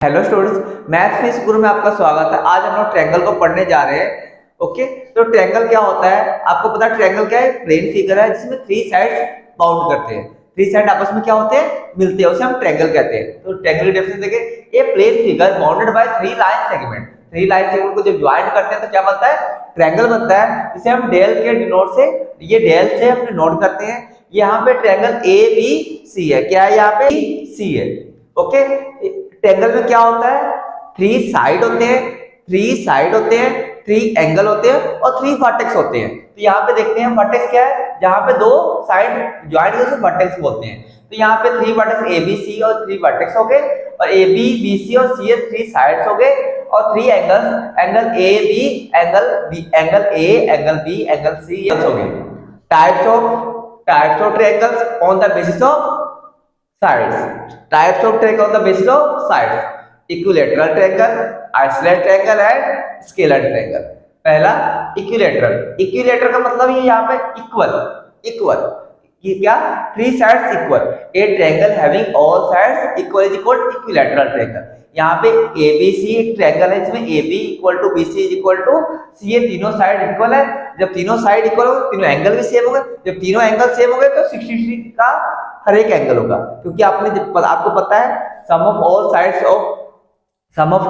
Hello students, maths physics गुरु में आपका स्वागत है। आज हम लोग ट्रायंगल को पढ़ने जा रहे हैं। ओके, तो ट्रायंगल क्या होता है आपको पता है? ट्रायंगल क्या है? प्लेन फिगर है जिसमें थ्री साइड्स बाउंड करते हैं। थ्री साइड आपस में क्या होते हैं? मिलते हैं, उसे हम ट्रायंगल कहते हैं। तो ट्रायंगल की डेफिनेशन देखिए, a plane figure bounded by three line segment. Three line segment को जब ज्वाइन करते हैं तो क्या बनता है? ट्रायंगल बनता है, जिसे हम डेल के डिनोट से, ये डेल से हम डिनोट करते हैं। यहाँ पे ट्रायंगल ए बी सी है। क्या है? यहाँ पे सी है। ओके, ट्रायंगल में क्या होता है? थ्री साइड होते हैं, थ्री एंगल होते हैं और थ्री वर्टेक्स होते हैं। तो यहाँ पे देखते हैं वर्टेक्स क्या है, जहां पे दो साइड ज्वाइन है उसे वर्टेक्स बोलते हैं। तो यहाँ पे three vertex A B C और थ्री वर्टेक्स हो गए, और ए बी बी सी और सी थ्री साइड्स हो गए, और three angles, angle A B, angle A, angle B, angle C हो गए। Types of triangles on the basis of sides. Types of triangle on the basis of sides: equilateral triangle, isosceles triangle and scalar triangle. पहला equilateral का मतलब ये यहाँ पे equal ये क्या? Three sides equal. A triangle having all sides equal is equal equilateral triangle. यहाँ पे ए बी सी एक ट्रायंगल है, इसमें A B equal to B C is equal to C. ये तीनों साइड इक्वल है। जब तीनों साइड इक्वल हो, तीनों एंगल भी सेम हो गए। जब तीनों एंगल सेम हो गए तो 60 डिग्री का हर एक एंगल होगा, क्योंकि आपको पता है sum of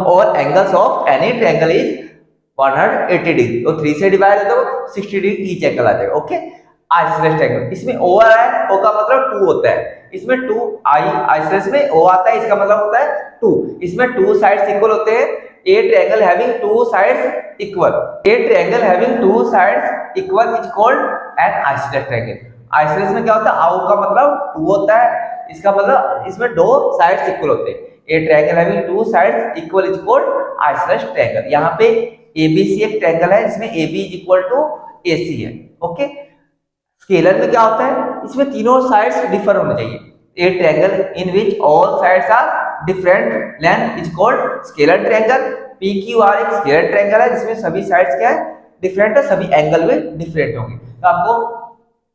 all angles of any triangle is 180 degree. तो 3 से डिवाइड है तो 60 डिग्री ईच एंगल आ जाएगा। ओके, आइसोसेलेस ट्रायंगल, इसमें ओ आ रहा है, ओ का मतलब 2 होता है। इसमें 2 आइसोसेलेस में ओ आता है, इसका मतलब होता है 2। इसमें 2 साइड्स इक्वल होते हैं। A triangle having 2 sides equal is called an isosceles triangle. Isosceles में क्या होता है? ओ का मतलब 2 होता है, इसका मतलब इसमें 2 साइड्स इक्वल होते हैं। A triangle having 2 sides equal is called isosceles triangle. यहाँ पे एबीसी एक ट्रायंगल है जिसमें AB is equal to AC है। ओके, स्केलर में क्या होता है? इसमें तीनों साइड्स डिफर होने चाहिए। A triangle in which all sides are different length is called scalar triangle. PQR एक स्केलर ट्रायंगल है जिसमें सभी साइड्स क्या है? डिफरेंट है, सभी एंगल भी डिफरेंट होंगे। तो आपको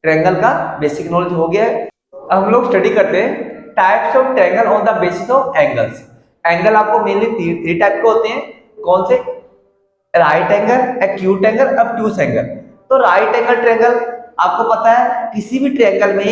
ट्रायंगल का बेसिक नॉलेज हो गया है। अब हम लोग स्टडी करते हैं types of triangle on the basis of angles. Angle आपको मेनली थ्री टाइप के होते हैं। कौन से? Right angle, acute angle, obtuse angle. तो राइट एंगल ट्रायंगल आपको पता है किसी भी ट्रायंगल में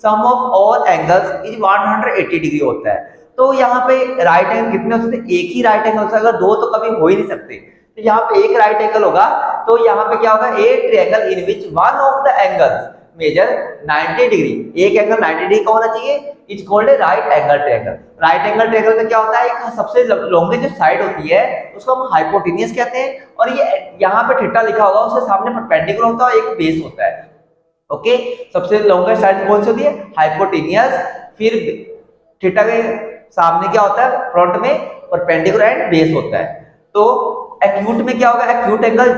sum of all angles is 180 degree होता है। तो यहाँ पे राइट एंगल कितने हो सकते हैं? एक ही राइट एंगल हो सकता है, अगर दो तो कभी हो ही नहीं सकते। तो यहाँ पे एक राइट एंगल होगा, तो यहाँ पे क्या होगा? A triangle in which one of the angles measure 90 degree, एक एंगल 90 डिग्री का होना चाहिए, is called a right angle triangle. Right angle triangle में क्या होता है? एक सबसे लॉन्गेस्ट जो साइड होती है उसको हम हाइपोटेनियस कहते हैं, और ये यहाँ पे थीटा लिखा होगा उसके सामने परपेंडिकुलर होता है और एक बेस होता है। ओके, सबसे लॉन्गेस्ट साइड कौन सी होती है? हाइपोटेनियस। फिर थीटा के सामने क्या होता है? फ्रंट में परपेंडिकुलर एंड बेस होता है। तो एक्यूट में क्या होगा? Acute angle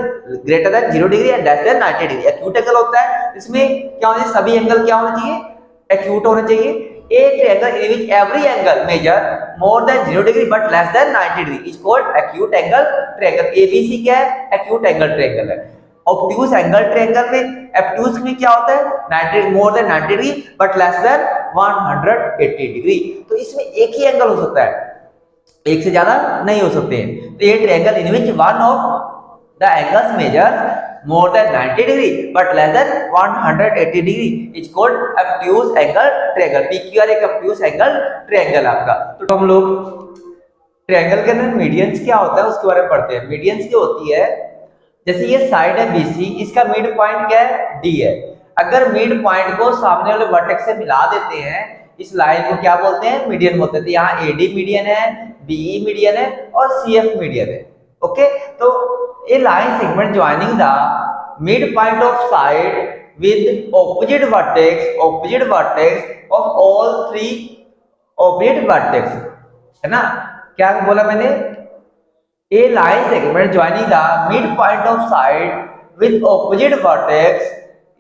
greater than 0 degree and less than 90 degree acute angle होता है। इसमें क्या होना चाहिए? सभी एंगल क्या होना चाहिए? एक्यूट होना चाहिए। A triangle in which every angle measure more than 0 degree but less than 90 degree is called acute angle triangle. ABC क्या है? एक्यूट एंगल ट्रायंगल है। ऑब्ट्यूज एंगल ट्रायंगल में, ऑब्ट्यूज में क्या होता है? 90 more than 90 degree but less than 180 degree. तो इसमें एक ही एंगल हो सकता है, एक से ज्यादा नहीं हो सकते हैं। तो ये triangle in which one of the angles measures more than 90 degree but less than 180 degree is called obtuse angle triangle. PQR एक ऑब्ट्यूज एंगल ट्रायंगल आपका। तो हम लोग ट्रायंगल के अंदर मीडियंस क्या होता है उसके बारे में पढ़ते हैं। मीडियंस क्या होती है? जैसे ये साइड है BC, इसका मिड पॉइंट क्या है? D है। अगर मिड पॉइंट को सामने वाले वर्टेक्स से मिला देते हैं, इस लाइन को क्या बोलते हैं? मीडियन बोलते हैं। तो यहाँ AD मीडियन है, BE मीडियन है और CF मीडियन है। ओके, तो a line segment joining the midpoint of side with opposite vertex of all three opposite vertex, है ना? क्या बोला मैंने? a line segment joining the midpoint of side with opposite vertex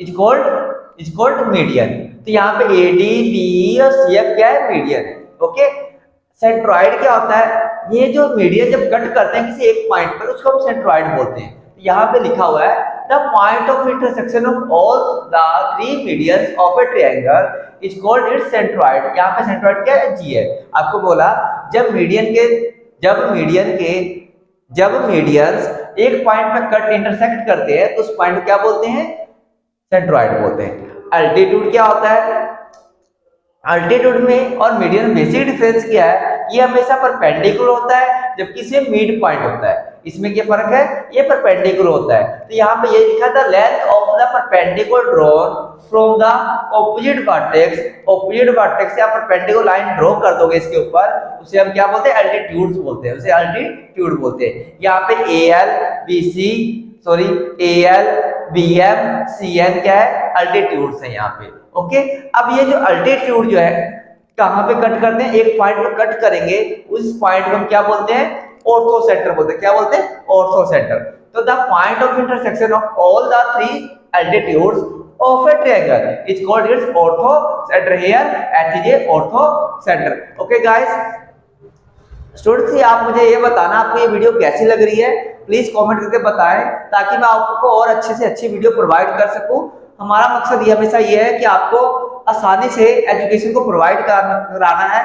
is called median। तो यहाँ पे AD, BE और CF क्या है? मीडियन है। ओके, सेंट्रॉइड क्या होता है? ये जो मीडियन जब कट करते हैं किसी एक पॉइंट पर उसको हम सेंट्रॉइड बोलते हैं। यहाँ पे लिखा हुआ है the point of intersection of all the three medians of A triangle is called its centroid. यहाँ पे सेंट्रॉइड क्या है? G है। आपको बोला जब मीडियन के जब मीडियंस एक पॉइंट में कट इंटरसेक्ट करते हैं तो उस पॉइंट को क्या बोलते हैं, सेंट्रोइड बोलते हैं। अल्टीट्यूड क्या होता है, अल्टीट्यूड में और मीडियन में बेसिक डिफरेंस क्या है, ये हमेशा परपेंडिकुलर होता है जबकि इसमें मिड पॉइंट होता है। इसमें क्या फर्क है, ये परपेंडिकुलर होता है। तो यहाँ पे ये लिखा था length of the perpendicular drawn from the opposite vertex से आप परपेंडिकुलर लाइन ड्रॉ कर दोगे इसके ऊपर, उसे हम क्या बोलते हैं, एल्टीट्यूड्स बोलते हैं, उसे एल्टीट्यूड बोलते हैं। यहाँ पे AL BM CN क्या है, एल्टीट्यूड्स है यहाँ पे। ओके, अब ये जो अल्टीट्यूड जो है कहां पे कट करते हैं, एक पॉइंट पे कट करेंगे, उस पॉइंट को हम क्या बोलते हैं, ऑर्थो सेंटर बोलते हैं। क्या बोलते हैं, ऑर्थो सेंटर। तो the point of intersection of all the three altitudes of A triangle is called its ortho centre. Here H is a ortho centre. Okay guys, students आप मुझे ये बताना आपको ये वीडियो कैसी लग रही है, प्लीज कमेंट करके बताएं ताकि मैं आपको और अच्छे से अच्छी वीडियो प्रोवाइड कर सकूं। हमारा मकसद ये हमेशा ये है कि आपको आसानी से एजुकेशन को प्रोवाइड कराना है।